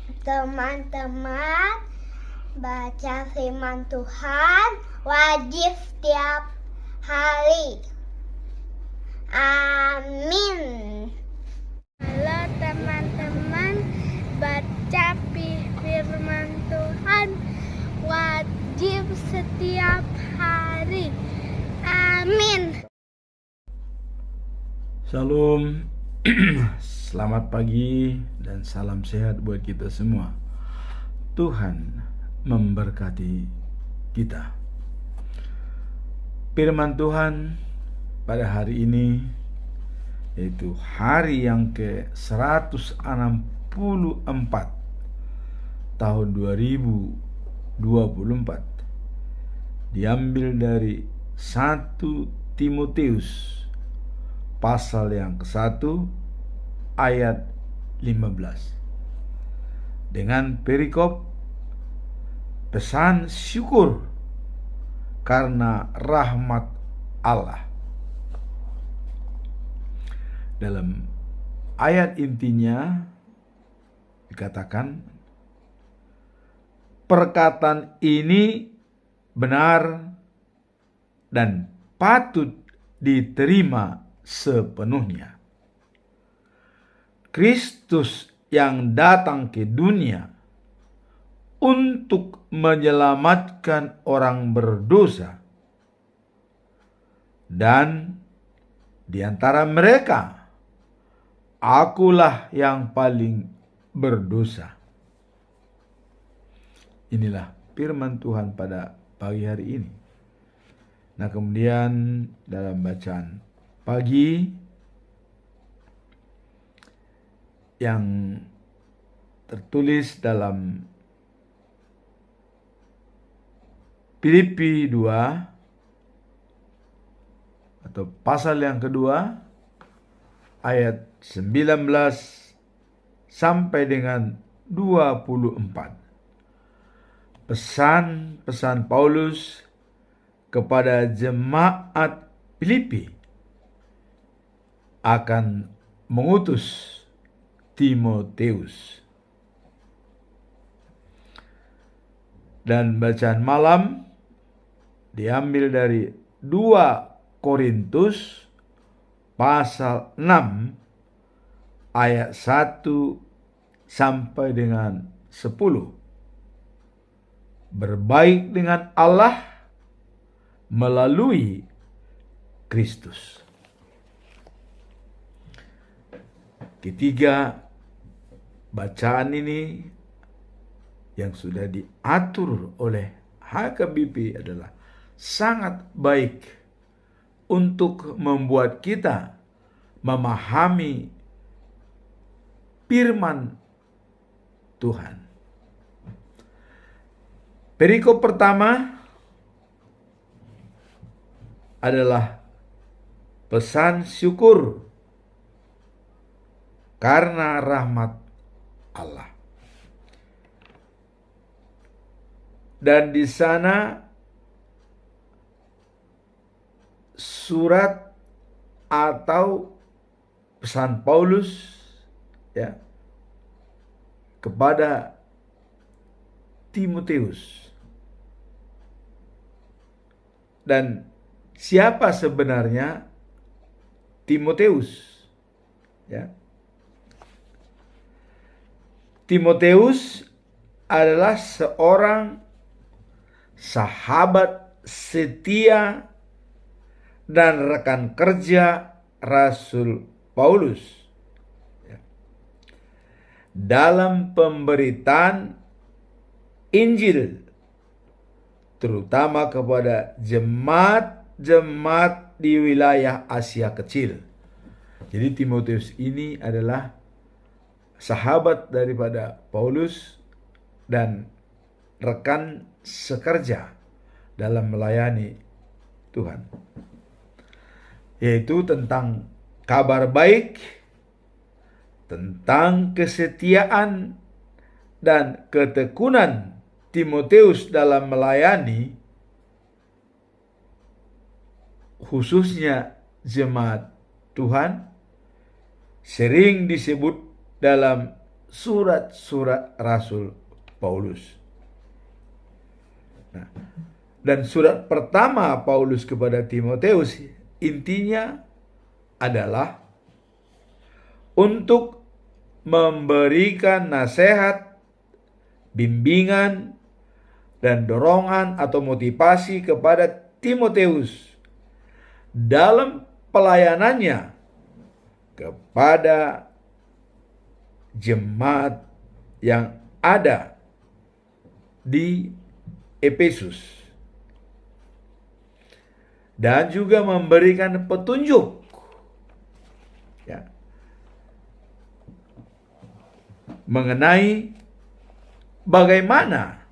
Teman-teman, baca firman Tuhan wajib setiap hari. Amin. Halo teman-teman, baca firman Tuhan wajib setiap hari. Amin. Shalom. Selamat pagi dan salam sehat buat kita semua. Tuhan memberkati kita. Firman Tuhan pada hari ini, yaitu hari yang ke-164 tahun 2024, diambil dari 1 Timotius pasal yang ke-1 ayat 15 dengan perikop pesan syukur karena rahmat Allah. Dalam ayat intinya dikatakan, perkataan ini benar dan patut diterima sepenuhnya. Kristus yang datang ke dunia untuk menyelamatkan orang berdosa, dan di antara mereka akulah yang paling berdosa. Inilah firman Tuhan pada pagi hari ini. Nah, kemudian dalam bacaan pagi yang tertulis dalam Filipi 2 atau pasal yang kedua ayat 19 sampai dengan 24. Pesan Paulus kepada jemaat Filipi akan mengutus Timotius. Dan bacaan malam diambil dari 2 Korintus pasal 6 ayat 1 sampai dengan 10. Berbaik dengan Allah melalui Kristus. Ketiga bacaan ini yang sudah diatur oleh HKBP adalah sangat baik untuk membuat kita memahami firman Tuhan. Perikop pertama adalah pesan syukur karena rahmat Allah. Dan di sana surat atau pesan Paulus kepada Timotius. Dan siapa sebenarnya Timotius? Timotius adalah seorang sahabat setia dan rekan kerja Rasul Paulus dalam pemberitaan Injil, terutama kepada jemaat-jemaat di wilayah Asia Kecil. Jadi Timotius ini adalah sahabat daripada Paulus dan rekan sekerja dalam melayani Tuhan, yaitu tentang kabar baik, tentang kesetiaan dan ketekunan Timotius dalam melayani, khususnya jemaat Tuhan, sering disebut dalam surat-surat Rasul Paulus. Nah, dan surat pertama Paulus kepada Timoteus intinya adalah untuk memberikan nasihat, bimbingan, dan dorongan atau motivasi kepada Timoteus dalam pelayanannya kepada jemaat yang ada di Efesus, dan juga memberikan petunjuk ya, mengenai bagaimana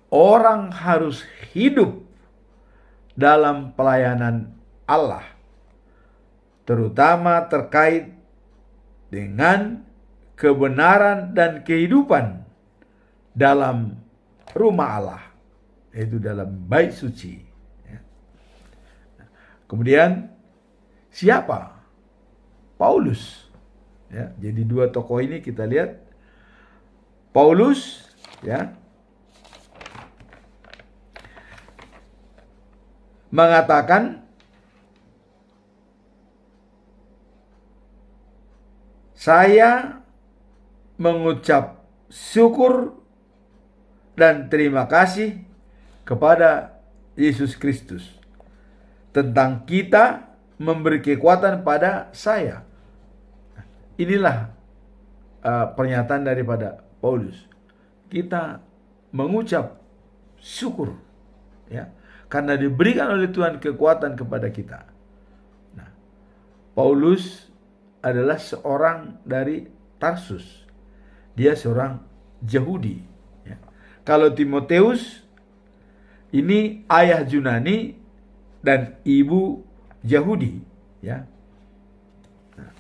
orang harus hidup dalam pelayanan Allah, terutama terkait dengan kebenaran dan kehidupan dalam rumah Allah, yaitu dalam bait suci. Kemudian siapa? Paulus. Ya, jadi dua tokoh ini kita lihat. Paulus, ya, mengatakan, saya mengucap syukur dan terima kasih kepada Yesus Kristus tentang kita memberi kekuatan pada saya. Inilah pernyataan daripada Paulus. Kita mengucap syukur, ya, karena diberikan oleh Tuhan kekuatan kepada kita. Nah, Paulus adalah seorang dari Tarsus. Dia seorang Yahudi. Ya. Kalau Timoteus ini ayah Yunani dan ibu Yahudi. Ya. Nah,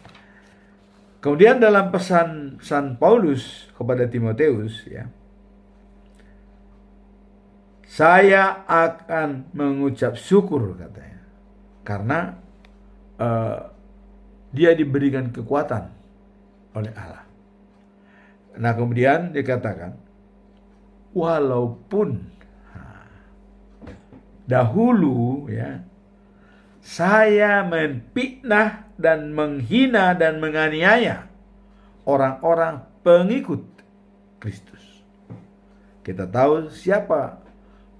kemudian dalam pesan Paulus kepada Timoteus, ya, saya akan mengucap syukur, katanya, karena dia diberikan kekuatan oleh Allah. Nah, kemudian dikatakan, walaupun dahulu, ya, saya memfitnah dan menghina dan menganiaya orang-orang pengikut Kristus. Kita tahu siapa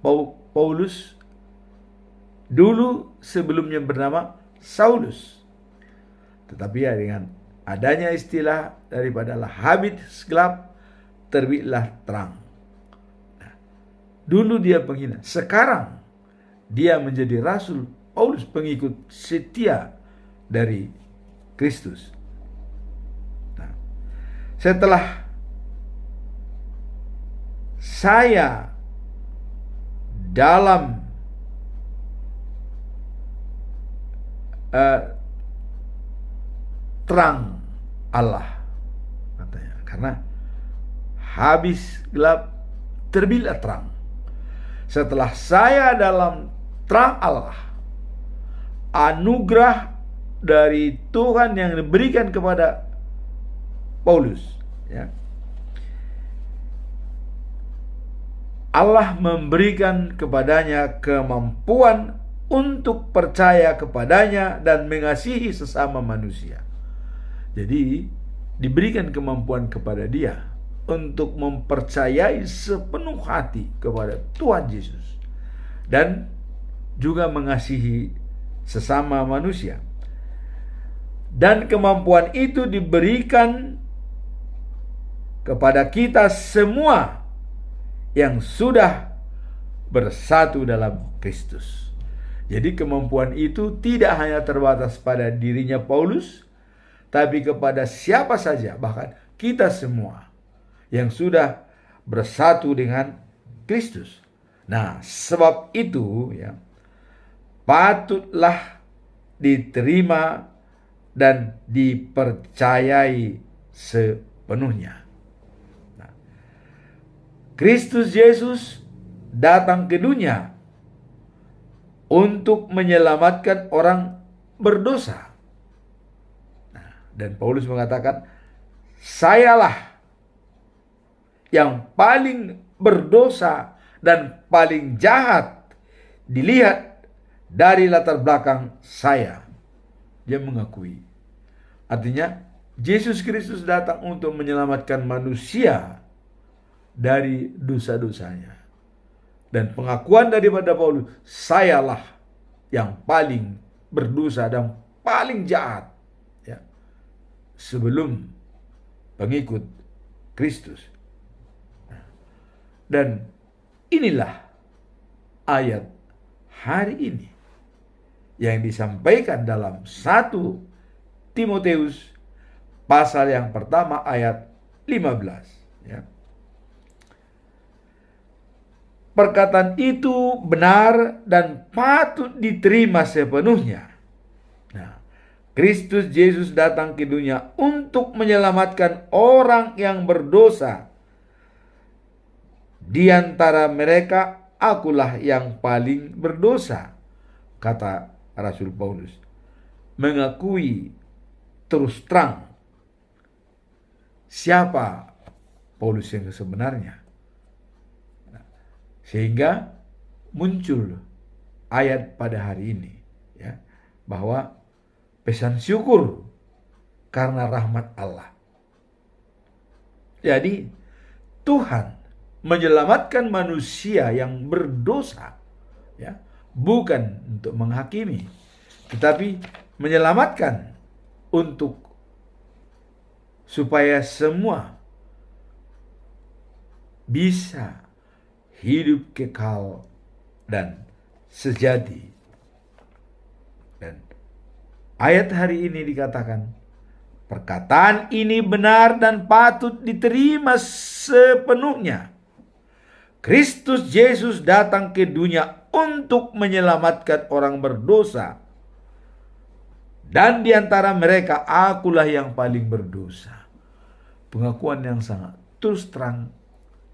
Paulus dulu, sebelumnya bernama Saulus. Tetapi ya, dengan adanya istilah daripada habit gelap, terbitlah terang. Nah, dulu dia penghina, sekarang dia menjadi Rasul Paulus, pengikut setia dari Kristus. Nah, setelah saya dalam terang Allah, katanya, karena habis gelap terbitlah terang. Setelah saya dalam terang Allah, anugerah dari Tuhan yang diberikan kepada Paulus, ya, Allah memberikan kepadanya kemampuan untuk percaya kepadanya dan mengasihi sesama manusia. Jadi diberikan kemampuan kepada dia untuk mempercayai sepenuh hati kepada Tuhan Yesus dan juga mengasihi sesama manusia. Dan kemampuan itu diberikan kepada kita semua yang sudah bersatu dalam Kristus. Jadi kemampuan itu tidak hanya terbatas pada dirinya Paulus, tapi kepada siapa saja, bahkan kita semua yang sudah bersatu dengan Kristus. Nah, sebab itu, ya, patutlah diterima dan dipercayai sepenuhnya. Nah, Kristus Yesus datang ke dunia untuk menyelamatkan orang berdosa. Dan Paulus mengatakan, sayalah yang paling berdosa dan paling jahat dilihat dari latar belakang saya. Dia mengakui. Artinya, Yesus Kristus datang untuk menyelamatkan manusia dari dosa-dosanya. Dan pengakuan daripada Paulus, sayalah yang paling berdosa dan paling jahat, ya, sebelum pengikut Kristus. Dan inilah ayat hari ini yang disampaikan dalam 1 Timoteus pasal yang pertama ayat 15. Ya. Perkataan itu benar dan patut diterima sepenuhnya. Nah, Kristus Yesus datang ke dunia untuk menyelamatkan orang yang berdosa. Di antara mereka, akulah yang paling berdosa, kata Rasul Paulus. Mengakui terus terang siapa Paulus yang sebenarnya. Sehingga muncul ayat pada hari ini, ya, bahwa pesan syukur karena rahmat Allah. Jadi Tuhan menyelamatkan manusia yang berdosa, ya, bukan untuk menghakimi, tetapi menyelamatkan untuk supaya semua bisa hidup kekal dan sejati. Dan ayat hari ini dikatakan, perkataan ini benar dan patut diterima sepenuhnya. Kristus Yesus datang ke dunia untuk menyelamatkan orang berdosa. Dan di antara mereka, akulah yang paling berdosa. Pengakuan yang sangat terus terang,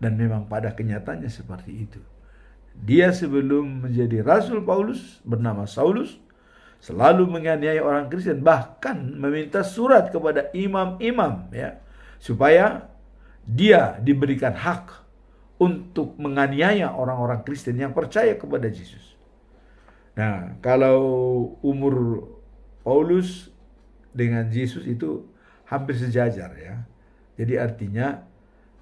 dan memang pada kenyataannya seperti itu. Dia sebelum menjadi Rasul Paulus, bernama Saulus, selalu menganiaya orang Kristen, bahkan meminta surat kepada imam-imam, ya, supaya dia diberikan hak untuk menganiaya orang-orang Kristen yang percaya kepada Yesus. Nah, kalau umur Paulus dengan Yesus itu hampir sejajar, ya. Jadi artinya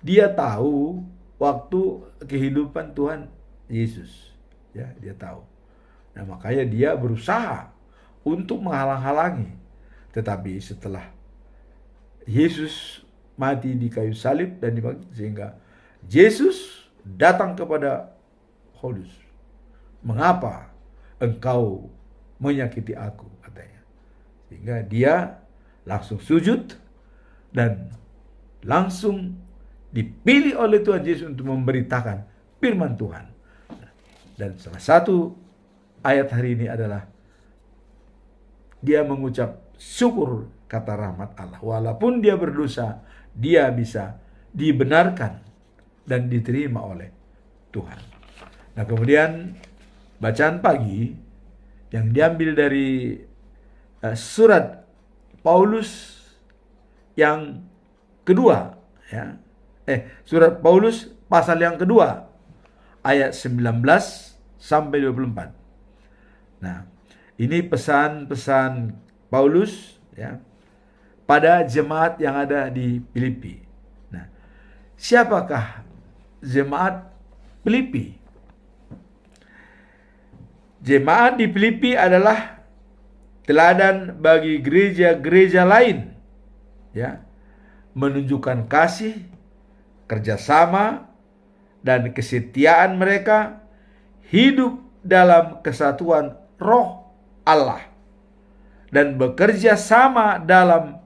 dia tahu waktu kehidupan Tuhan Yesus, ya, dia tahu. Nah, makanya dia berusaha untuk menghalang-halangi. Tetapi setelah Yesus mati di kayu salib dan dibangkit, sehingga Yesus datang kepada Paulus. Mengapa engkau menyakiti aku, katanya. Sehingga dia langsung sujud dan langsung dipilih oleh Tuhan Yesus untuk memberitakan firman Tuhan. Dan salah satu ayat hari ini adalah dia mengucap syukur kata rahmat Allah. Walaupun dia berdosa, dia bisa dibenarkan dan diterima oleh Tuhan. Nah, kemudian bacaan pagi yang diambil dari surat Paulus yang kedua, ya. Surat Paulus pasal yang kedua ayat 19 sampai 24. Nah, ini pesan-pesan Paulus, ya, pada jemaat yang ada di Filipi. Nah, siapakah jemaat Filipi? Jemaat di Filipi adalah teladan bagi gereja-gereja lain, ya, menunjukkan kasih, kerjasama, dan kesetiaan mereka hidup dalam kesatuan Roh Allah dan bekerja sama dalam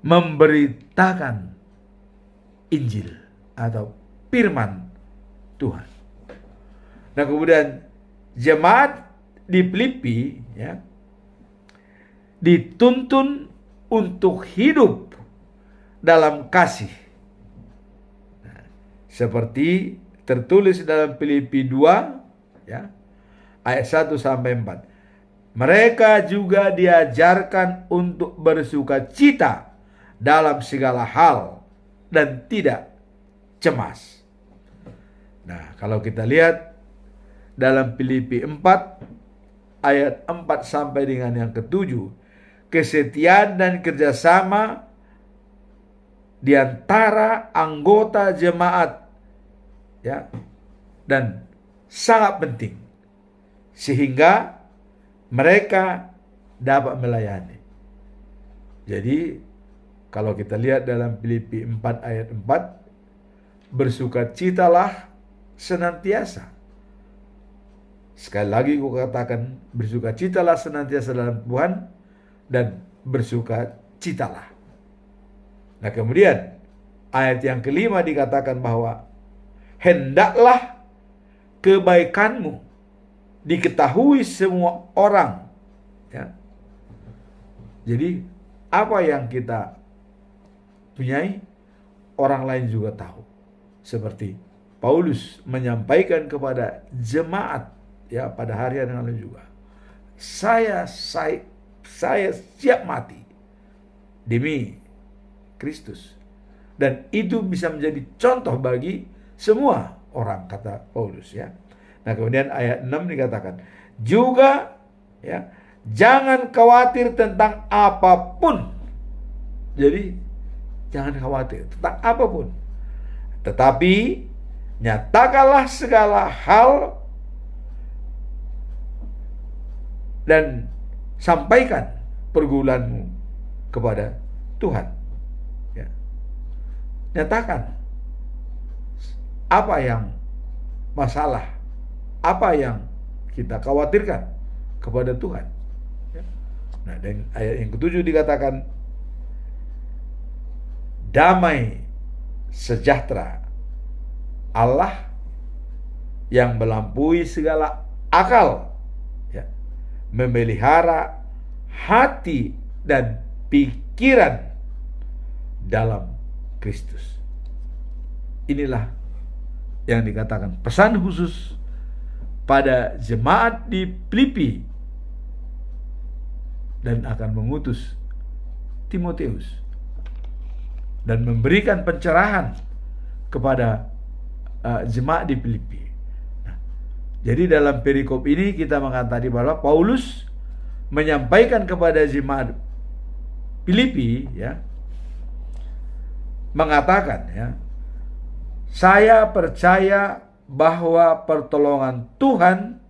memberitakan Injil atau firman Tuhan. Nah, kemudian jemaat di Filipi, ya, dituntun untuk hidup dalam kasih. Nah, seperti tertulis dalam Filipi 2, ya, ayat 1 sampai 4. Mereka juga diajarkan untuk bersuka cita dalam segala hal dan tidak cemas. Nah, kalau kita lihat dalam Filipi 4 ayat 4 sampai dengan yang ke-7, kesetiaan dan kerjasama di antara anggota jemaat, ya, dan sangat penting sehingga mereka dapat melayani. Jadi kalau kita lihat dalam Filipi 4 ayat 4, bersukacitalah senantiasa. Sekali lagi aku katakan, bersukacitalah senantiasa dalam Tuhan dan bersukacitalah. Nah, kemudian ayat yang kelima dikatakan bahwa hendaklah kebaikanmu diketahui semua orang. Ya. Jadi apa yang kita punyai, orang lain juga tahu. Seperti Paulus menyampaikan kepada jemaat, ya, pada hari yang lalu juga, saya siap mati demi Kristus, dan itu bisa menjadi contoh bagi semua orang, kata Paulus, ya. Nah, kemudian ayat 6 dikatakan juga, ya, jangan khawatir tentang apapun. Jadi jangan khawatir tentang apapun, tetapi nyatakanlah segala hal dan sampaikan pergumulanmu kepada Tuhan. Ya. Nyatakan apa yang masalah, apa yang kita khawatirkan kepada Tuhan. Ya. Nah, dan ayat yang ke-7 dikatakan damai sejahtera Allah yang melampaui segala akal, ya, memelihara hati dan pikiran dalam Kristus. Inilah yang dikatakan pesan khusus pada jemaat di Filipi dan akan mengutus Timotius dan memberikan pencerahan kepada jemaat di Filipi. Nah, jadi dalam perikop ini kita mengatakan bahwa Paulus menyampaikan kepada jemaat Filipi, ya, mengatakan, ya, saya percaya bahwa pertolongan Tuhan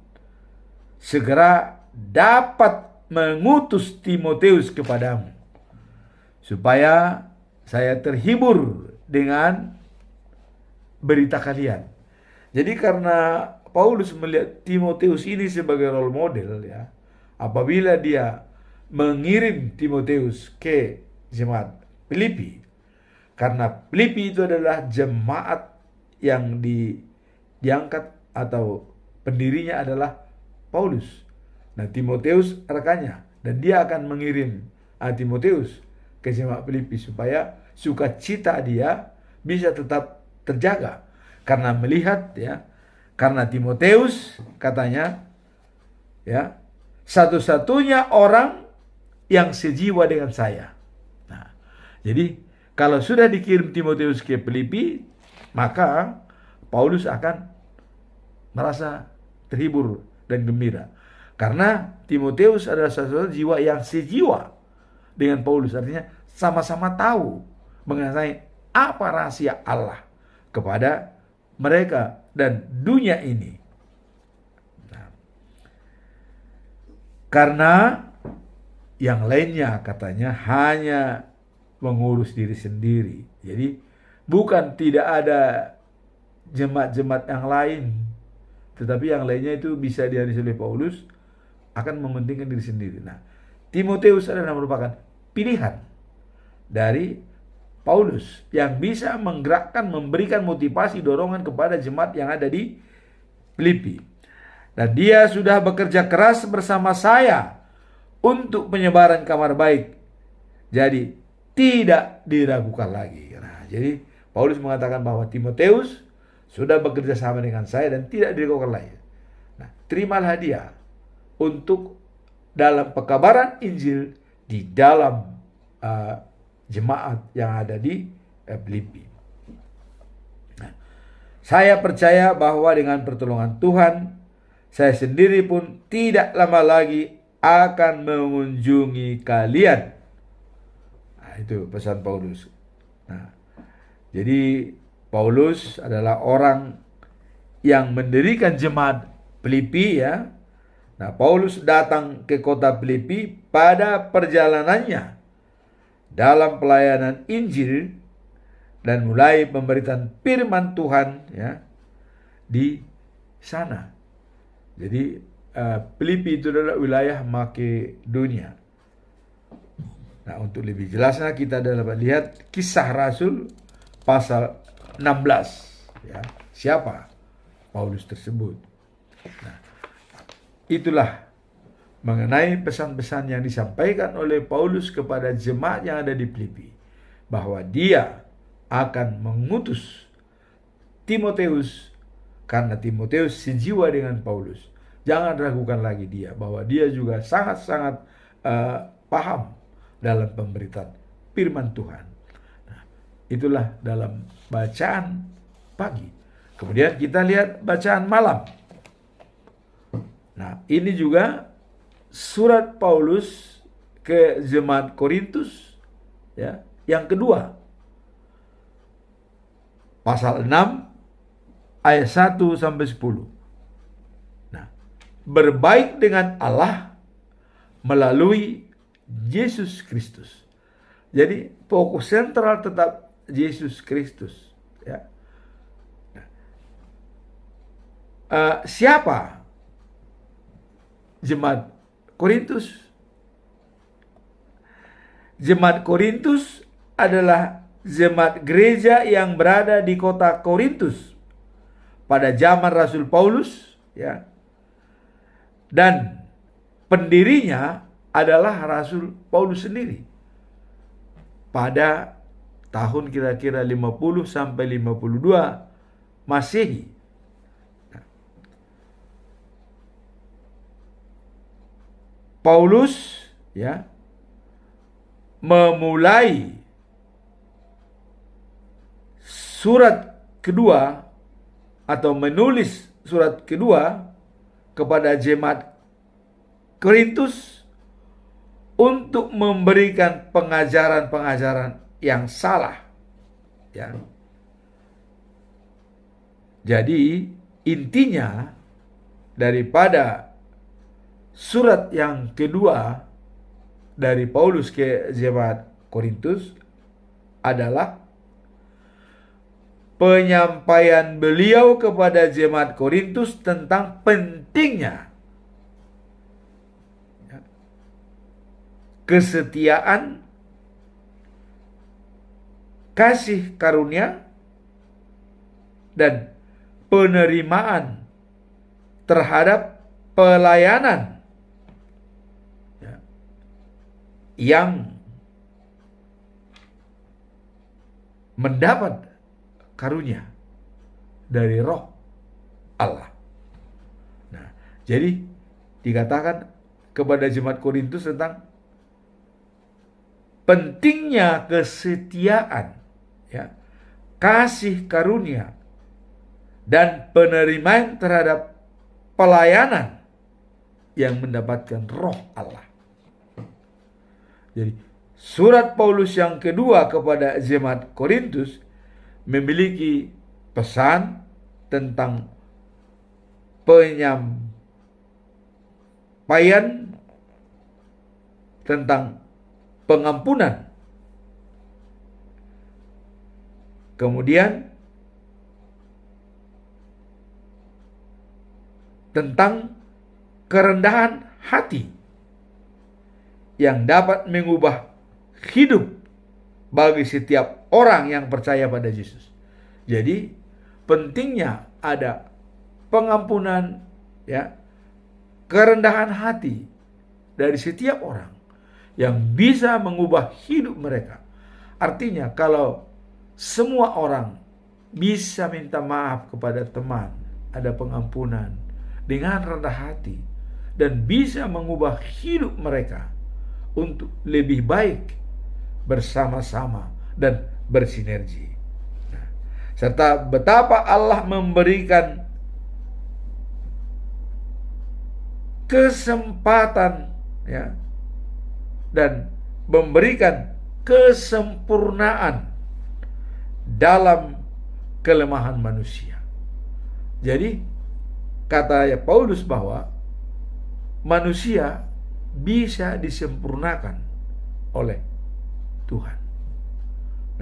segera dapat mengutus Timotius kepadamu supaya saya terhibur dengan berita kalian. Jadi karena Paulus melihat Timotius ini sebagai role model, ya, apabila dia mengirim Timotius ke jemaat Filipi, karena Filipi itu adalah jemaat yang diangkat atau pendirinya adalah Paulus. Nah, Timotius rekannya, dan dia akan mengirim Timotius ke jemaat Filipi supaya sukacita dia bisa tetap terjaga, karena melihat, ya, karena Timotius katanya, ya, satu-satunya orang yang sejiwa dengan saya. Nah, jadi kalau sudah dikirim Timotius ke Filipi, maka Paulus akan merasa terhibur dan gembira, karena Timotius adalah satu jiwa yang sejiwa dengan Paulus. Artinya sama-sama tahu mengenai apa rahasia Allah kepada mereka dan dunia ini. Nah, karena yang lainnya katanya hanya mengurus diri sendiri. Jadi bukan tidak ada jemaat-jemaat yang lain, tetapi yang lainnya itu bisa dihandle oleh Paulus, akan mementingkan diri sendiri. Nah, Timotius adalah merupakan pilihan dari Paulus yang bisa menggerakkan, memberikan motivasi, dorongan kepada jemaat yang ada di Filipi. Dan dia sudah bekerja keras bersama saya untuk penyebaran kabar baik. Jadi tidak diragukan lagi. Nah, jadi Paulus mengatakan bahwa Timotius sudah bekerja sama dengan saya dan tidak diragukan lagi. Nah, terimalah dia untuk dalam pekabaran Injil di dalam jemaat yang ada di Filipi. Nah, saya percaya bahwa dengan pertolongan Tuhan, saya sendiri pun tidak lama lagi akan mengunjungi kalian. Nah, itu pesan Paulus. Nah, jadi Paulus adalah orang yang mendirikan jemaat Filipi, ya. Nah, Paulus datang ke kota Filipi pada perjalanannya dalam pelayanan Injil dan mulai pemberitaan firman Tuhan, ya, di sana. Jadi Filipi itu adalah wilayah Makedonia. Nah, untuk lebih jelasnya kita dapat lihat Kisah Rasul pasal 16, ya. Siapa Paulus tersebut? Nah, itulah mengenai pesan-pesan yang disampaikan oleh Paulus kepada jemaat yang ada di Filipi, bahwa dia akan mengutus Timoteus karena Timoteus sejiwa dengan Paulus. Jangan ragukan lagi dia, bahwa dia juga sangat-sangat paham dalam pemberitaan firman Tuhan. Nah, itulah dalam bacaan pagi. Kemudian kita lihat bacaan malam. Nah, ini juga surat Paulus ke jemaat Korintus, ya, yang kedua. Pasal 6 ayat 1 sampai 10. Nah, berbaik dengan Allah melalui Yesus Kristus. Jadi fokus sentral tetap Yesus Kristus, ya. Siapa jemaat Korintus? Jemaat Korintus adalah jemaat gereja yang berada di kota Korintus pada zaman Rasul Paulus, ya. Dan pendirinya adalah Rasul Paulus sendiri pada tahun kira-kira 50 sampai 52 Masehi. Paulus, ya, memulai surat kedua atau menulis surat kedua kepada jemaat Korintus untuk memberikan pengajaran-pengajaran yang salah, ya. Jadi intinya daripada surat yang kedua dari Paulus ke jemaat Korintus adalah penyampaian beliau kepada jemaat Korintus tentang pentingnya kesetiaan, kasih karunia, dan penerimaan terhadap pelayanan yang mendapat karunia dari Roh Allah. Nah, jadi dikatakan kepada jemaat Korintus tentang pentingnya kesetiaan, ya, kasih karunia, dan penerimaan terhadap pelayanan yang mendapatkan Roh Allah. Jadi surat Paulus yang kedua kepada jemaat Korintus memiliki pesan tentang penyampaian tentang pengampunan. Kemudian tentang kerendahan hati yang dapat mengubah hidup bagi setiap orang yang percaya pada Yesus. Jadi pentingnya ada pengampunan, ya, kerendahan hati dari setiap orang yang bisa mengubah hidup mereka. Artinya kalau semua orang bisa minta maaf kepada teman, ada pengampunan dengan rendah hati, dan bisa mengubah hidup mereka untuk lebih baik bersama-sama dan bersinergi. Nah, serta betapa Allah memberikan kesempatan, ya, dan memberikan kesempurnaan dalam kelemahan manusia. Jadi kata Paulus bahwa manusia bisa disempurnakan oleh Tuhan.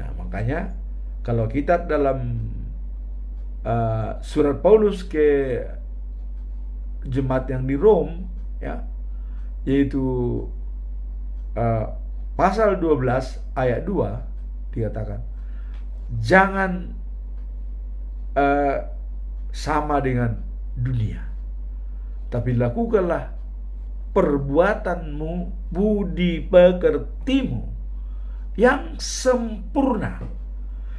Nah, makanya kalau kita dalam surat Paulus ke jemaat yang di Rom, ya, yaitu pasal 12 ayat 2 dikatakan, jangan sama dengan dunia, tapi lakukanlah perbuatanmu, budi pekertimu yang sempurna.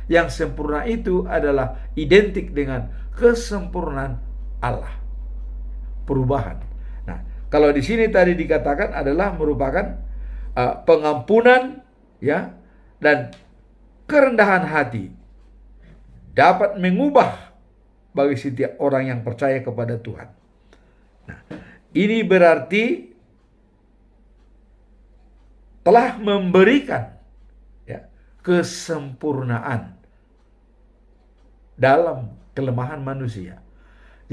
Yang sempurna itu adalah identik dengan kesempurnaan Allah. Perubahan. Nah, kalau di sini tadi dikatakan adalah merupakan pengampunan, ya, dan kerendahan hati dapat mengubah bagi setiap orang yang percaya kepada Tuhan. Nah, ini berarti telah memberikan, ya, kesempurnaan dalam kelemahan manusia.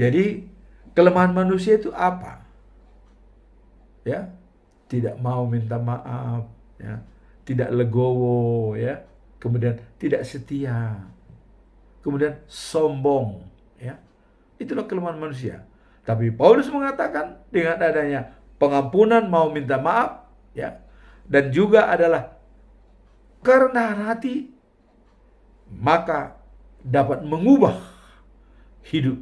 Jadi kelemahan manusia itu apa? Ya, tidak mau minta maaf, ya, tidak legowo, ya, kemudian tidak setia, kemudian sombong, ya. Itulah kelemahan manusia. Tapi Paulus mengatakan dengan adanya pengampunan, mau minta maaf, ya, dan juga adalah kerendahan hati, maka dapat mengubah hidup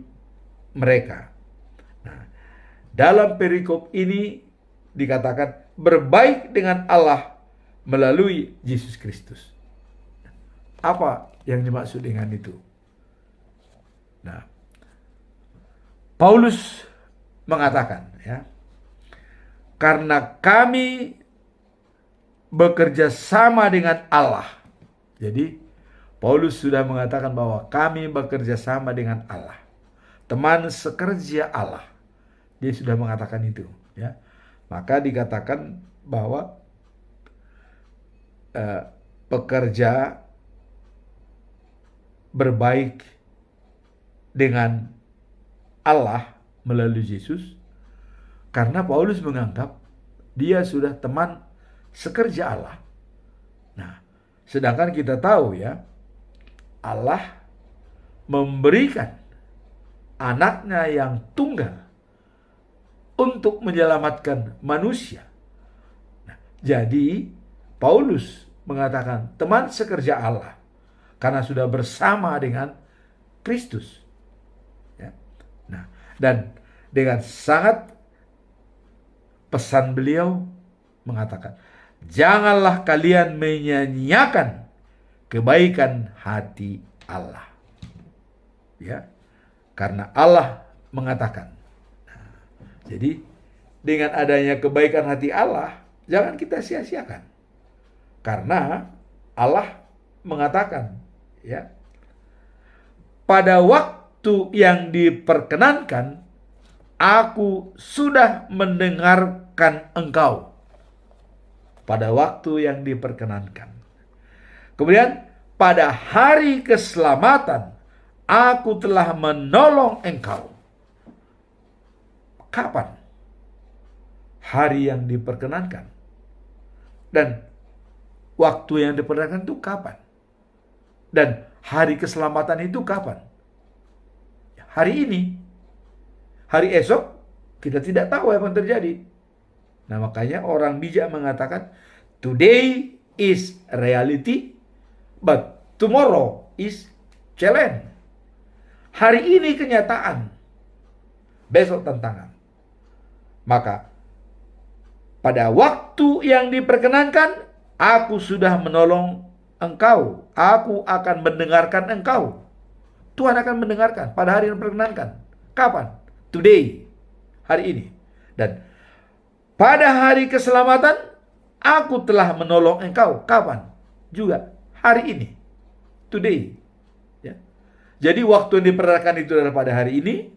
mereka. Nah, dalam perikop ini dikatakan berbaik dengan Allah melalui Yesus Kristus. Apa yang dimaksud dengan itu? Nah, Paulus mengatakan, ya, karena kami bekerja sama dengan Allah. Jadi Paulus sudah mengatakan bahwa kami bekerja sama dengan Allah, teman sekerja Allah. Dia sudah mengatakan itu, ya. Maka dikatakan bahwa pekerja berbaik dengan Allah melalui Yesus, karena Paulus menganggap dia sudah teman sekerja Allah. Nah, sedangkan kita tahu, ya, Allah memberikan anaknya yang tunggal untuk menyelamatkan manusia. Nah, jadi Paulus mengatakan teman sekerja Allah karena sudah bersama dengan Kristus. Ya. Nah, dan dengan sangat pesan beliau mengatakan, janganlah kalian menyanyiakan kebaikan hati Allah. Ya, karena Allah mengatakan. Nah, jadi dengan adanya kebaikan hati Allah, jangan kita sia-siakan. Karena Allah mengatakan, ya, pada waktu yang diperkenankan, aku sudah mendengarkan engkau. Pada waktu yang diperkenankan. Kemudian pada hari keselamatan, aku telah menolong engkau. Kapan? Hari yang diperkenankan. Dan waktu yang diperkenankan itu kapan? Dan hari keselamatan itu kapan? Hari ini. Hari esok kita tidak tahu apa yang terjadi. Nah, makanya orang bijak mengatakan, today is reality, but tomorrow is challenge. Hari ini kenyataan, besok tantangan. Maka pada waktu yang diperkenankan, aku sudah menolong engkau. Aku akan mendengarkan engkau. Tuhan akan mendengarkan pada hari yang diperkenankan. Kapan? Today. Hari ini. Dan pada hari keselamatan, aku telah menolong engkau. Kapan? juga hari ini, today. Ya. Jadi waktu yang diperadakan itu adalah pada hari ini,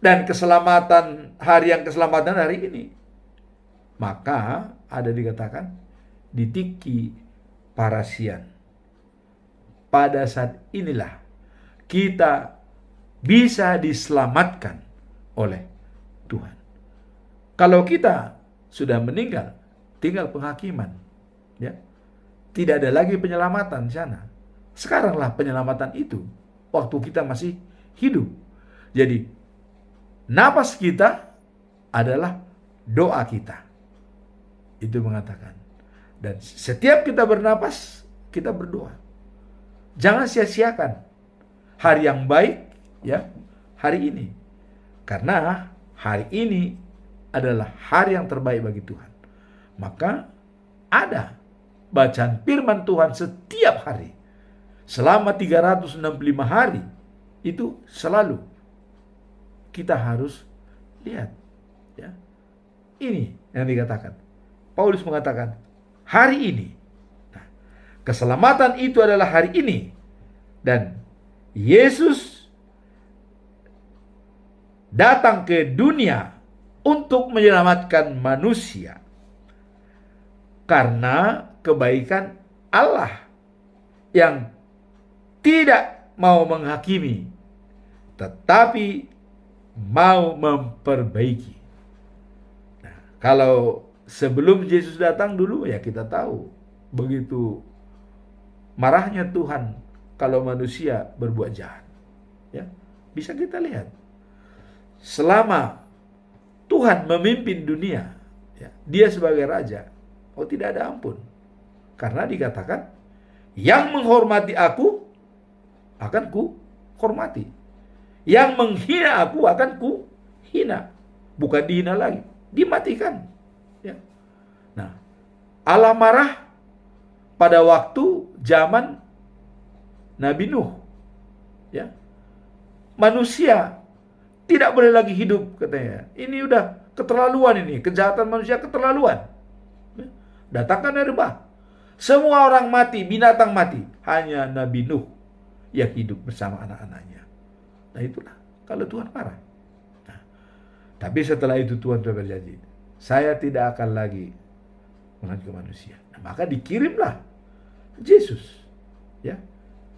dan keselamatan hari ini. Maka ada dikatakan ditiki parasian. Pada saat inilah kita bisa diselamatkan oleh Tuhan. Kalau kita sudah meninggal, tinggal penghakiman, ya. Tidak ada lagi penyelamatan di sana. Sekaranglah penyelamatan itu waktu kita masih hidup. Jadi napas kita adalah doa kita. Itu mengatakan. Dan setiap kita bernapas, kita berdoa. Jangan sia-siakan hari yang baik, ya, hari ini. Karena hari ini adalah hari yang terbaik bagi Tuhan. Maka ada bacaan firman Tuhan setiap hari. Selama 365 hari, itu selalu kita harus lihat. Ya. Ini yang dikatakan. Paulus mengatakan, hari ini. Nah, keselamatan itu adalah hari ini. Dan Yesus datang ke dunia untuk menyelamatkan manusia. Karena kebaikan Allah yang tidak mau menghakimi, tetapi mau memperbaiki. Nah, kalau sebelum Yesus datang dulu, ya kita tahu begitu marahnya Tuhan kalau manusia berbuat jahat. Ya, bisa kita lihat. Selama Tuhan memimpin dunia, ya, Dia sebagai raja, tidak ada ampun. Karena dikatakan, yang menghormati aku akan ku hormati. Yang menghina aku akan ku hina. Bukan dihina lagi, dimatikan. Ya. Nah, Allah marah pada waktu zaman Nabi Nuh. Ya. Manusia tidak boleh lagi hidup, katanya. Ini udah keterlaluan ini, kejahatan manusia keterlaluan. Ya. Datangkan air bah. Semua orang mati, binatang mati. Hanya Nabi Nuh yang hidup bersama anak-anaknya. Nah itulah, kalau Tuhan marah. Nah, tapi setelah itu Tuhan sudah berjanji, saya tidak akan lagi menghancurkan manusia. Nah, maka dikirimlah Yesus, ya,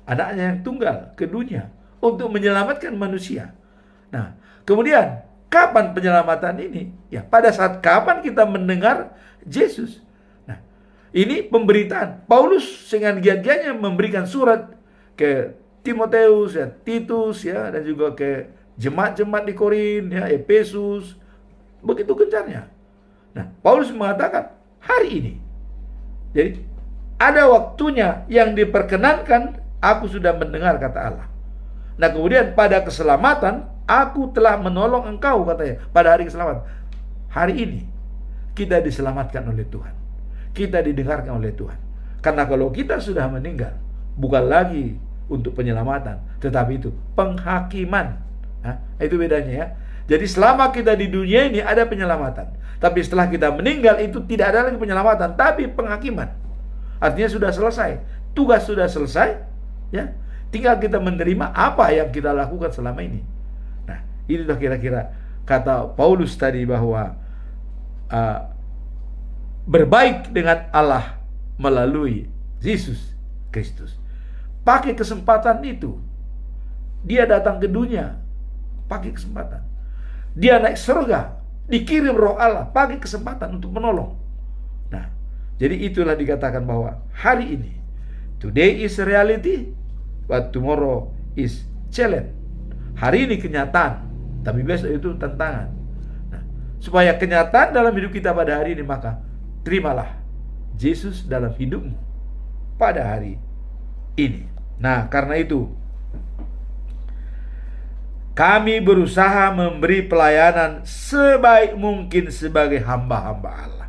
anaknya yang tunggal ke dunia untuk menyelamatkan manusia. Nah, kemudian kapan penyelamatan ini? Ya, pada saat kapan kita mendengar Yesus. Nah, ini pemberitaan. Paulus dengan giat-giatnya memberikan surat ke Timoteus, ya, Titus, ya, dan juga ke jemaat-jemaat di Korin, ya, Efesus. Begitu gencarnya. Nah, Paulus mengatakan hari ini. Jadi ada waktunya yang diperkenankan, aku sudah mendengar kata Allah. Nah, kemudian pada keselamatan, aku telah menolong engkau, katanya, pada hari keselamatan. Hari ini kita diselamatkan oleh Tuhan. Kita didengarkan oleh Tuhan. Karena kalau kita sudah meninggal, bukan lagi untuk penyelamatan, tetapi itu penghakiman. Nah, itu bedanya, ya. Jadi selama kita di dunia ini ada penyelamatan, tapi setelah kita meninggal itu tidak ada lagi penyelamatan, tapi penghakiman. Artinya sudah selesai, tugas sudah selesai, ya. Tinggal kita menerima apa yang kita lakukan selama ini. Nah, itulah kira-kira kata Paulus tadi bahwa berbaik dengan Allah melalui Yesus Kristus. Pakai kesempatan itu. Dia datang ke dunia, pakai kesempatan. Dia naik surga, dikirim roh Allah, pakai kesempatan untuk menolong. Nah, jadi itulah dikatakan bahwa hari ini, today is reality, but tomorrow is challenge. Hari ini kenyataan, tapi besok itu tantangan. Nah, supaya kenyataan dalam hidup kita pada hari ini, maka terimalah Yesus dalam hidupmu pada hari ini. Nah, karena itu kami berusaha memberi pelayanan sebaik mungkin sebagai hamba-hamba Allah.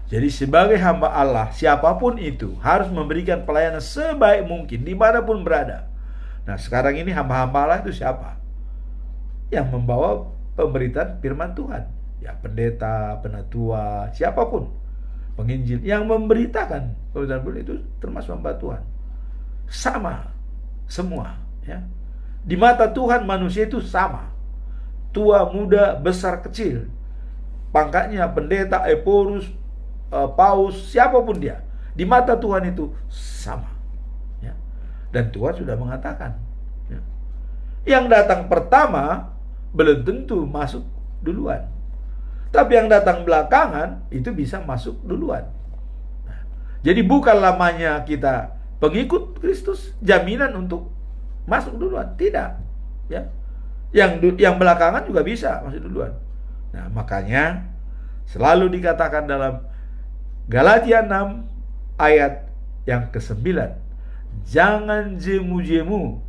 Jadi sebagai hamba Allah, siapapun itu harus memberikan pelayanan sebaik mungkin dimanapun berada. Nah, sekarang ini hamba-hamba Allah itu siapa? Yang membawa pemberitaan firman Tuhan. Ya, pendeta, penatua, siapapun. penginjil, yang memberitakan pemberitaan itu termasuk hamba Tuhan. Sama semua, ya. Di mata Tuhan manusia itu sama. Tua, muda, besar, kecil. Pangkatnya pendeta, eporus, paus, siapapun dia. Di mata Tuhan itu sama. Ya. Dan Tuhan sudah mengatakan, ya, yang datang pertama belum tentu masuk duluan. Tapi yang datang belakangan itu bisa masuk duluan. Nah, jadi bukan lamanya kita pengikut Kristus jaminan untuk masuk duluan, tidak. Ya, yang belakangan juga bisa masuk duluan. Nah, makanya selalu dikatakan dalam Galatia 6 ayat yang ke-9, jangan jemu-jemu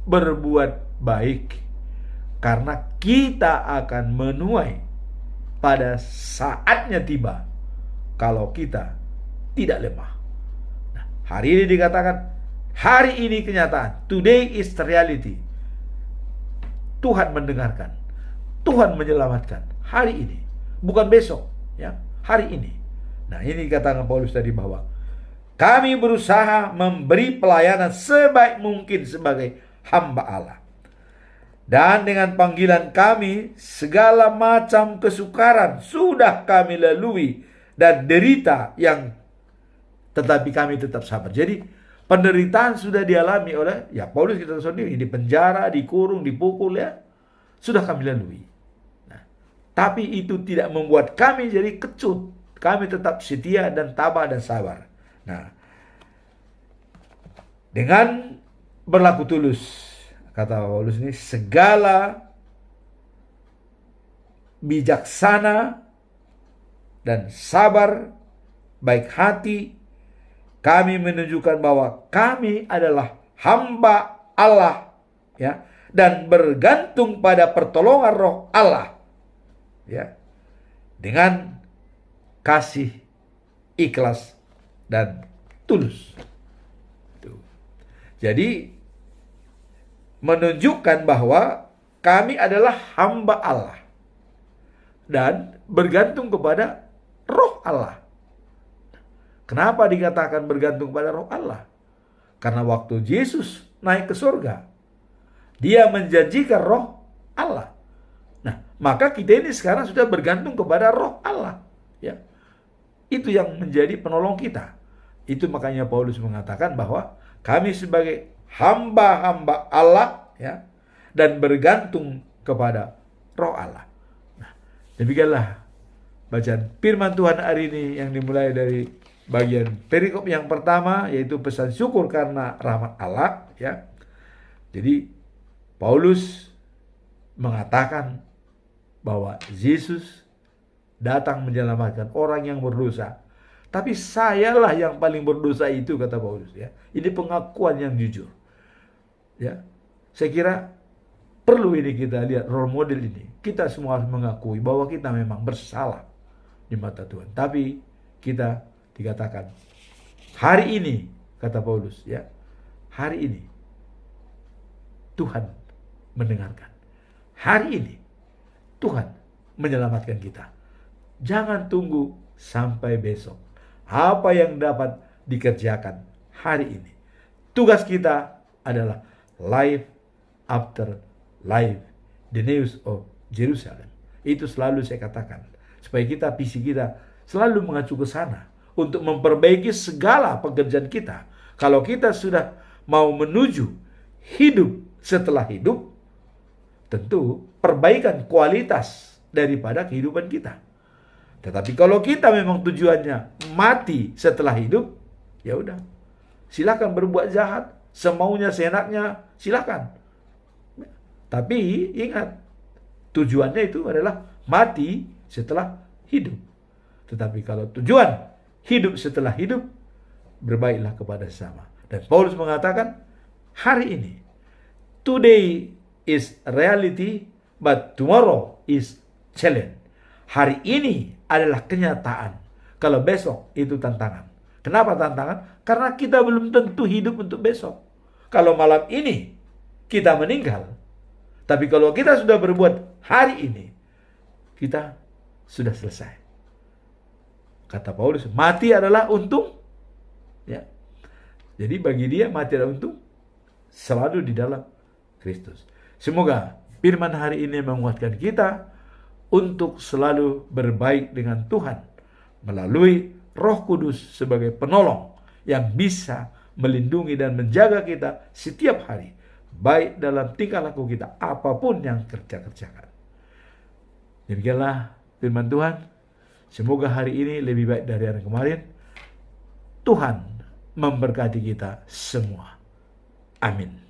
berbuat baik, karena kita akan menuai pada saatnya tiba kalau kita tidak lemah. Nah, hari ini dikatakan, hari ini kenyataan. Today is the reality. Tuhan mendengarkan, Tuhan menyelamatkan hari ini, bukan besok, ya, hari ini. Nah, ini dikatakan Paulus tadi bahwa kami berusaha memberi pelayanan sebaik mungkin sebagai hamba Allah. Dan dengan panggilan kami, segala macam kesukaran sudah kami lalui dan derita tetapi kami tetap sabar. Jadi penderitaan sudah dialami oleh Paulus kita sendiri, di penjara, dikurung, dipukul, ya, sudah kami lalui. Nah, tapi itu tidak membuat kami jadi kecut. Kami tetap setia dan tabah dan sabar. Nah, dengan berlaku tulus, kata Paulus ini, segala bijaksana dan sabar, baik hati, kami menunjukkan bahwa kami adalah hamba Allah, ya, dan bergantung pada pertolongan Roh Allah, ya, dengan kasih, ikhlas, dan tulus. Tuh. Jadi menunjukkan bahwa kami adalah hamba Allah dan bergantung kepada Roh Allah. Kenapa dikatakan bergantung pada Roh Allah? Karena waktu Yesus naik ke surga, Dia menjanjikan Roh Allah. Nah, maka kita ini sekarang sudah bergantung kepada Roh Allah, ya. Itu yang menjadi penolong kita. Itu makanya Paulus mengatakan bahwa kami sebagai hamba-hamba Allah, ya, dan bergantung kepada Roh Allah. Nah, demikianlah bacaan firman Tuhan hari ini yang dimulai dari bagian perikop yang pertama, yaitu pesan syukur karena rahmat Allah, ya. Jadi Paulus mengatakan bahwa Yesus datang menyelamatkan orang yang berdosa. Tapi sayalah yang paling berdosa itu, kata Paulus, ya. Ini pengakuan yang jujur. Ya. Saya kira perlu ini kita lihat role model ini. Kita semua harus mengakui bahwa kita memang bersalah di mata Tuhan. Tapi kita dikatakan hari ini, kata Paulus, ya, hari ini Tuhan mendengarkan. Hari ini Tuhan menyelamatkan kita. Jangan tunggu sampai besok. Apa yang dapat dikerjakan hari ini. Tugas kita adalah life after life, the news of Jerusalem. Itu selalu saya katakan, supaya visi kita selalu mengacu ke sana untuk memperbaiki segala pekerjaan kita. Kalau kita sudah mau menuju hidup setelah hidup, tentu perbaikan kualitas daripada kehidupan kita. Tetapi kalau kita memang tujuannya mati setelah hidup, ya udah, silakan berbuat jahat semaunya, seenaknya, silakan. Tapi ingat, tujuannya itu adalah mati setelah hidup. Tetapi kalau tujuan hidup setelah hidup, berbaiklah kepada sesama. Dan Paulus mengatakan, hari ini, today is reality, but tomorrow is challenge. Hari ini adalah kenyataan, kalau besok itu tantangan. Kenapa tantangan? Karena kita belum tentu hidup untuk besok. Kalau malam ini kita meninggal, tapi kalau kita sudah berbuat hari ini, kita sudah selesai. Kata Paulus, mati adalah untung. Ya. Jadi bagi dia mati adalah untung, selalu di dalam Kristus. Semoga firman hari ini menguatkan kita untuk selalu berbaik dengan Tuhan melalui Roh Kudus sebagai penolong yang bisa melindungi dan menjaga kita setiap hari, baik dalam tingkah laku kita apapun yang kerjakan. Demikianlah firman Tuhan. Semoga hari ini lebih baik dari hari kemarin. Tuhan memberkati kita semua. Amin.